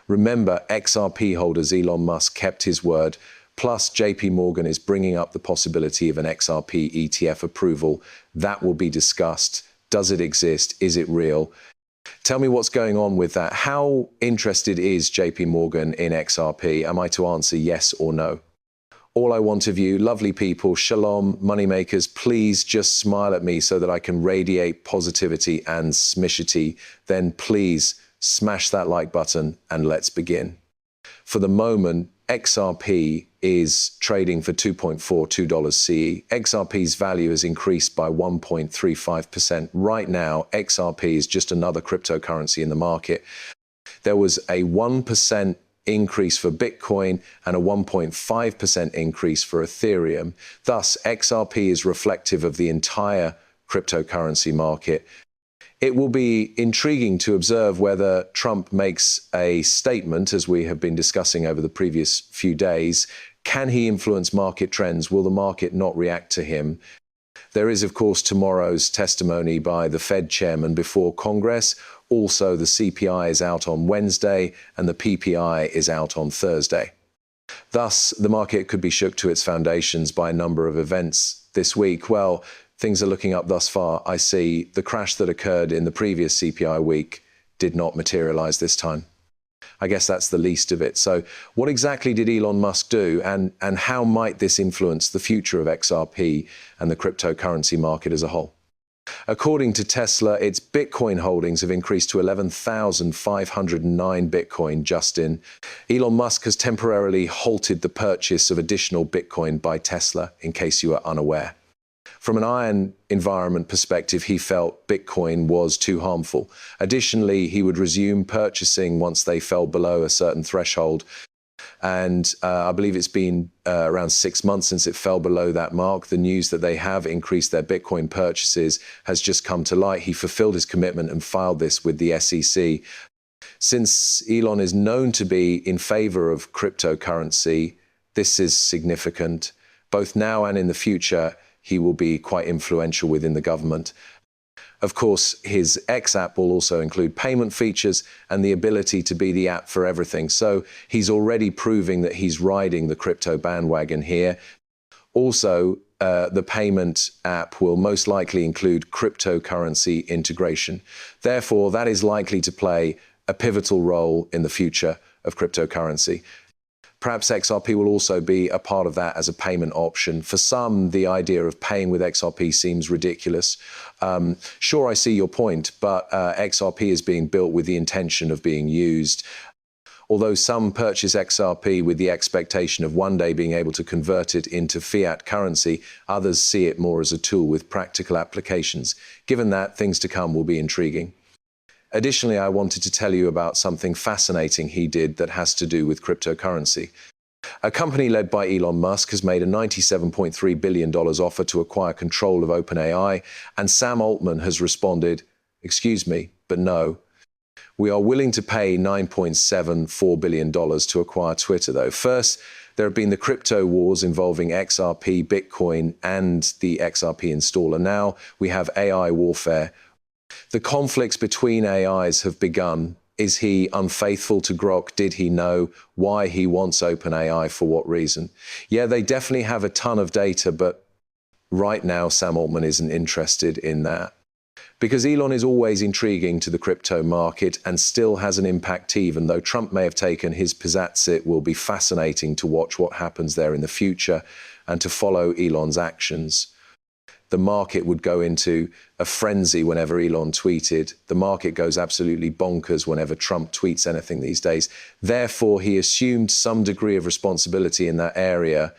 Remember, XRP holders Elon Musk kept his word, plus Jpmorgan is bringing up the possibility of an XRP ETF approval. That will be discussed. Does it exist? Is it real? Tell me what's going on with that. How interested is Jpmorgan in XRP? Am I to answer yes or no? All I want of you, lovely people, shalom, moneymakers, please just smile at me so that I can radiate positivity and smishity. Then please smash that like button and let's begin. For the moment, XRP is trading for $2.42 CE. XRP's value has increased by 1.35%. Right now, XRP is just another cryptocurrency in the market. There was a 1% increase for Bitcoin and a 1.5% increase for Ethereum. Thus, XRP is reflective of the entire cryptocurrency market. It will be intriguing to observe whether Trump makes a statement, as we have been discussing over the previous few days. Can he influence market trends? Will the market not react to him? There is, of course, tomorrow's testimony by the Fed chairman before Congress. Also, the CPI is out on Wednesday and the PPI is out on Thursday. Thus, the market could be shook to its foundations by a number of events this week. Well, things are looking up thus far. I see the crash that occurred in the previous CPI week did not materialize this time. I guess that's the least of it. So what exactly did Elon Musk do, and how might this influence the future of XRP and the cryptocurrency market as a whole? According to Tesla, its Bitcoin holdings have increased to 11,509 Bitcoin just in. Elon Musk has temporarily halted the purchase of additional Bitcoin by Tesla, in case you are unaware. From an iron environment perspective, he felt Bitcoin was too harmful. Additionally, he would resume purchasing once they fell below a certain threshold. And I believe it's been around 6 months since it fell below that mark. The news that they have increased their Bitcoin purchases has just come to light. He fulfilled his commitment and filed this with the SEC. Since Elon is known to be in favor of cryptocurrency, this is significant. Both now and in the future, he will be quite influential within the government. Of course, his X app will also include payment features and the ability to be the app for everything. So he's already proving that he's riding the crypto bandwagon here. Also, the payment app will most likely include cryptocurrency integration. Therefore, that is likely to play a pivotal role in the future of cryptocurrency. Perhaps XRP will also be a part of that as a payment option. For some, the idea of paying with XRP seems ridiculous. Sure, I see your point, but XRP is being built with the intention of being used. Although some purchase XRP with the expectation of one day being able to convert it into fiat currency, others see it more as a tool with practical applications. Given that, things to come will be intriguing. Additionally, I wanted to tell you about something fascinating he did that has to do with cryptocurrency. A company led by Elon Musk has made a $97.3 billion offer to acquire control of OpenAI, and Sam Altman has responded, "Excuse me, but no. We are willing to pay $9.74 billion to acquire Twitter, though. First, there have been the crypto wars involving XRP, Bitcoin, and the XRP installer. Now we have AI warfare. The conflicts between AIs have begun. Is he unfaithful to Grok? Did he know why he wants OpenAI? For what reason? Yeah, they definitely have a ton of data, but right now Sam Altman isn't interested in that. Because Elon is always intriguing to the crypto market and still has an impact, even though Trump may have taken his pizzazz. It will be fascinating to watch what happens there in the future and to follow Elon's actions. The market would go into a frenzy whenever Elon tweeted. The market goes absolutely bonkers whenever Trump tweets anything these days. Therefore, he assumed some degree of responsibility in that area.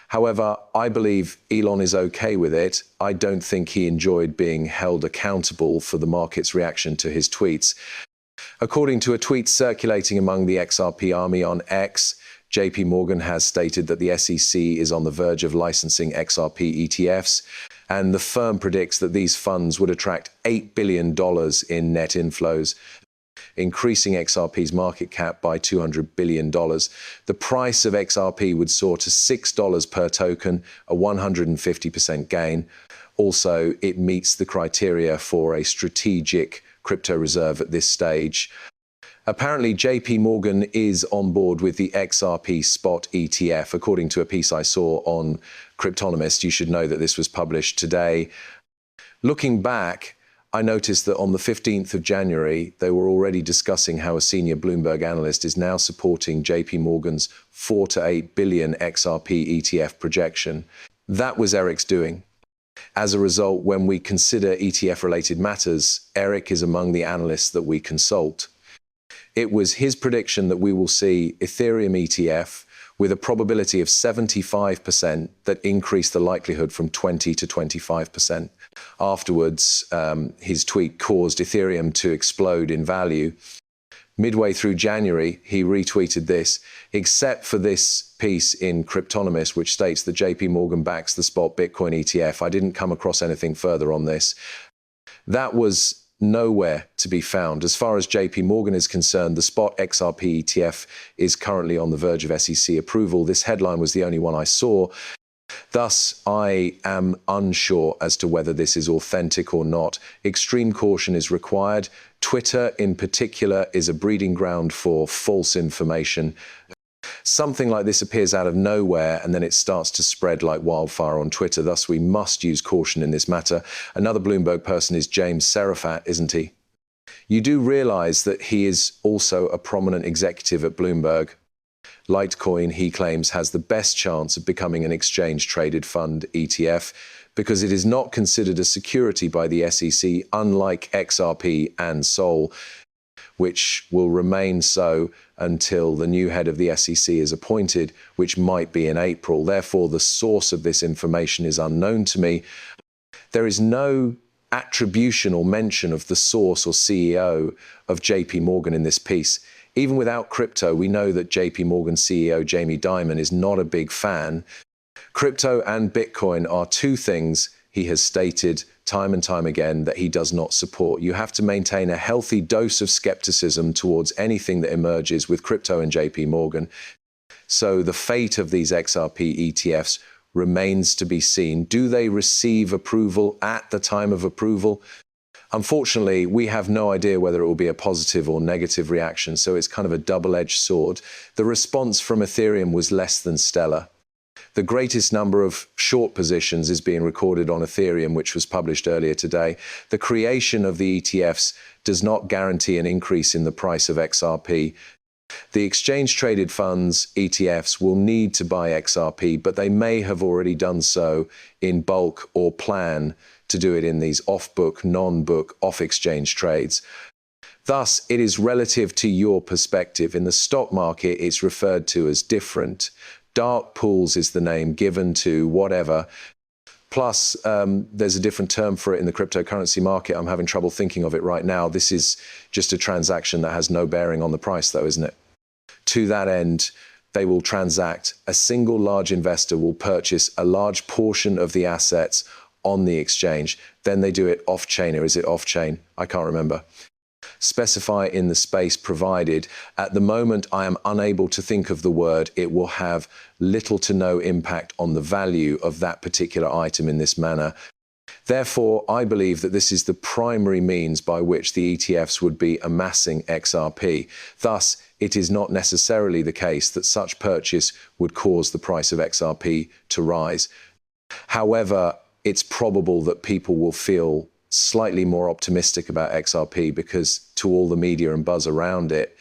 However, I believe Elon is okay with it. I don't think he enjoyed being held accountable for the market's reaction to his tweets. According to a tweet circulating among the XRP army on X, Jpmorgan has stated that the SEC is on the verge of licensing XRP ETFs, and the firm predicts that these funds would attract $8 billion in net inflows, increasing XRP's market cap by $200 billion. The price of XRP would soar to $6 per token, a 150% gain. Also, it meets the criteria for a strategic crypto reserve at this stage. Apparently, Jpmorgan is on board with the XRP spot ETF, according to a piece I saw on Cryptonomist. You should know that this was published today. Looking back, I noticed that on the 15th of January, they were already discussing how a senior Bloomberg analyst is now supporting Jpmorgan's 4 to 8 billion XRP ETF projection. That was Eric's doing. As a result, when we consider ETF-related matters, Eric is among the analysts that we consult. It was his prediction that we will see Ethereum ETF with a probability of 75% that increased the likelihood from 20 to 25%. Afterwards, his tweet caused Ethereum to explode in value. Midway through January, he retweeted this, except for this piece in Cryptonomist, which states that Jpmorgan backs the spot Bitcoin ETF. I didn't come across anything further on this. That was nowhere to be found. As far as Jpmorgan is concerned, the spot XRP ETF is currently on the verge of SEC approval. This headline was the only one I saw. Thus, I am unsure as to whether this is authentic or not. Extreme caution is required. Twitter, in particular, is a breeding ground for false information. Something like this appears out of nowhere, and then it starts to spread like wildfire on Twitter. Thus, we must use caution in this matter. Another Bloomberg person is James Seraphat, isn't he? You do realize that he is also a prominent executive at Bloomberg. Litecoin, he claims, has the best chance of becoming an exchange-traded fund ETF because it is not considered a security by the SEC, unlike XRP and Sol, which will remain so until the new head of the SEC is appointed, which might be in April. Therefore, the source of this information is unknown to me. There is no attribution or mention of the source or CEO of Jpmorgan in this piece. Even without crypto, we know that Jpmorgan CEO Jamie Dimon is not a big fan. Crypto and Bitcoin are two things he has stated time and time again that he does not support. You have to maintain a healthy dose of skepticism towards anything that emerges with crypto and Jpmorgan. So the fate of these XRP ETFs remains to be seen. Do they receive approval at the time of approval? Unfortunately, we have no idea whether it will be a positive or negative reaction, so it's kind of a double-edged sword. The response from Ethereum was less than stellar. The greatest number of short positions is being recorded on Ethereum, which was published earlier today. The creation of the ETFs does not guarantee an increase in the price of XRP. The exchange-traded funds, ETFs, will need to buy XRP, but they may have already done so in bulk or plan to do it in these off-book, non-book, off-exchange trades. Thus, it is relative to your perspective. In the stock market, it's referred to as different. Dark pools is the name given to whatever. Plus, there's a different term for it in the cryptocurrency market. I'm having trouble thinking of it right now. This is just a transaction that has no bearing on the price, though, isn't it? To that end, they will transact. A single large investor will purchase a large portion of the assets on the exchange. Then they do it off-chain, or is it off-chain? I can't remember. Specify in the space provided. At the moment, I am unable to think of the word. It will have little to no impact on the value of that particular item in this manner. Therefore, I believe that this is the primary means by which the ETFs would be amassing XRP. Thus, it is not necessarily the case that such purchase would cause the price of XRP to rise. However, it's probable that people will feel slightly more optimistic about XRP because to all the media and buzz around it,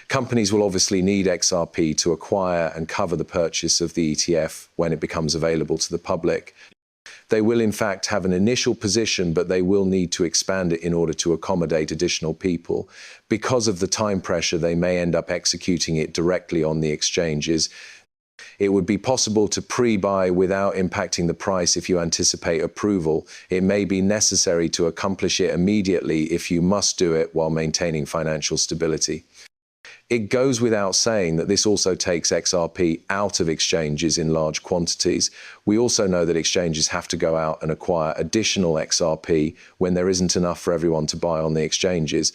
companies will obviously need XRP to acquire and cover the purchase of the ETF when it becomes available to the public. They will in fact have an initial position, but they will need to expand it in order to accommodate additional people. Because of the time pressure, they may end up executing it directly on the exchanges. It would be possible to pre-buy without impacting the price if you anticipate approval. It may be necessary to accomplish it immediately if you must do it while maintaining financial stability. It goes without saying that this also takes XRP out of exchanges in large quantities. We also know that exchanges have to go out and acquire additional XRP when there isn't enough for everyone to buy on the exchanges.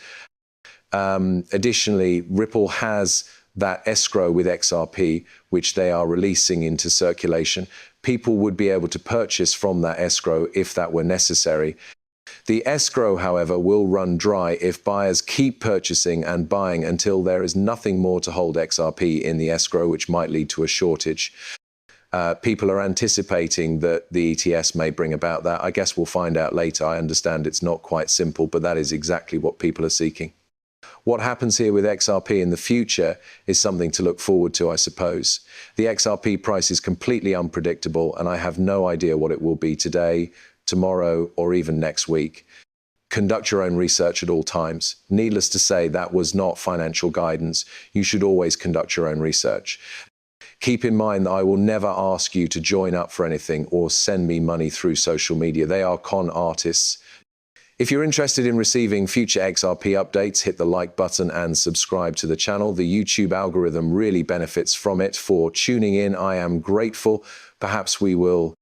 Additionally, Ripple has that escrow with XRP, which they are releasing into circulation. People would be able to purchase from that escrow if that were necessary. The escrow, however, will run dry if buyers keep purchasing and buying until there is nothing more to hold XRP in the escrow, which might lead to a shortage. People are anticipating that the ETS may bring about that. I guess we'll find out later. I understand it's not quite simple, but that is exactly what people are seeking. What happens here with XRP in the future is something to look forward to, I suppose. The XRP price is completely unpredictable, and I have no idea what it will be today, tomorrow, or even next week. Conduct your own research at all times. Needless to say, that was not financial guidance. You should always conduct your own research. Keep in mind that I will never ask you to join up for anything or send me money through social media. They are con artists. If you're interested in receiving future XRP updates, hit the like button and subscribe to the channel. The YouTube algorithm really benefits from it. For tuning in, I am grateful. Perhaps we will